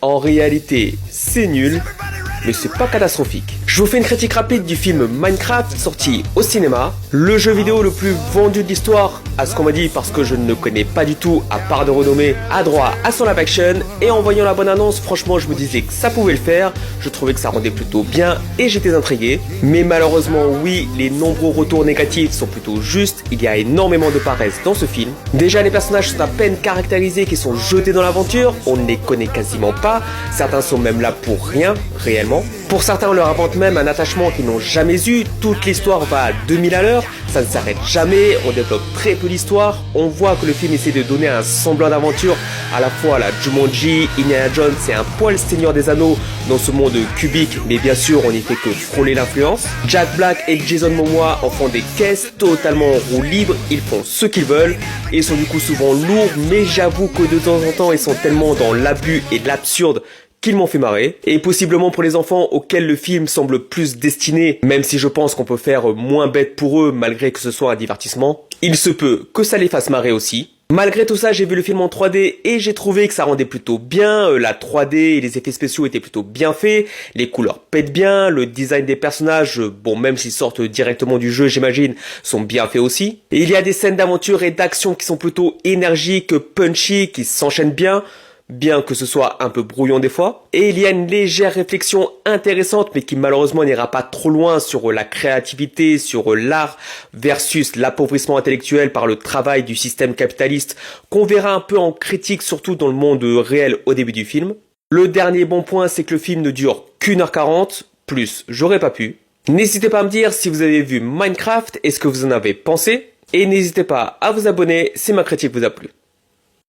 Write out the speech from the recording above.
En réalité, c'est nul, mais c'est pas catastrophique. Je vous fais une critique rapide du film Minecraft sorti au cinéma, le jeu vidéo le plus vendu de l'histoire, à ce qu'on m'a dit parce que je ne le connais pas du tout à part de renommée, a droit à son live action, et en voyant la bonne annonce, franchement je me disais que ça pouvait le faire, je trouvais que ça rendait plutôt bien et j'étais intrigué. Mais malheureusement oui, les nombreux retours négatifs sont plutôt justes, il y a énormément de paresse dans ce film. Déjà les personnages sont à peine caractérisés qui sont jetés dans l'aventure, on ne les connaît quasiment pas, certains sont même là pour rien, réellement. Pour certains on leur apporte même un attachement qu'ils n'ont jamais eu, toute l'histoire va à 2000 à l'heure, ça ne s'arrête jamais, on développe très peu l'histoire, on voit que le film essaie de donner un semblant d'aventure à la fois à la Jumanji, Indiana Jones et un poil Seigneur des Anneaux dans ce monde cubique, mais bien sûr on n'y fait que frôler l'influence. Jack Black et Jason Momoa en font des caisses totalement en roue libre, ils font ce qu'ils veulent et sont du coup souvent lourds, mais j'avoue que de temps en temps ils sont tellement dans l'abus et de l'absurde qu'ils m'ont fait marrer, et possiblement pour les enfants auxquels le film semble plus destiné, même si je pense qu'on peut faire moins bête pour eux malgré que ce soit un divertissement, il se peut que ça les fasse marrer aussi. Malgré tout ça, j'ai vu le film en 3D et j'ai trouvé que ça rendait plutôt bien, la 3D et les effets spéciaux étaient plutôt bien faits, les couleurs pètent bien, le design des personnages, bon même s'ils sortent directement du jeu j'imagine, sont bien faits aussi. Et il y a des scènes d'aventure et d'action qui sont plutôt énergiques, punchy, qui s'enchaînent bien que ce soit un peu brouillon des fois. Et il y a une légère réflexion intéressante, mais qui malheureusement n'ira pas trop loin sur la créativité, sur l'art, versus l'appauvrissement intellectuel par le travail du système capitaliste, qu'on verra un peu en critique, surtout dans le monde réel au début du film. Le dernier bon point, c'est que le film ne dure qu'1h40, plus j'aurais pas pu. N'hésitez pas à me dire si vous avez vu Minecraft et ce que vous en avez pensé, et n'hésitez pas à vous abonner si ma critique vous a plu.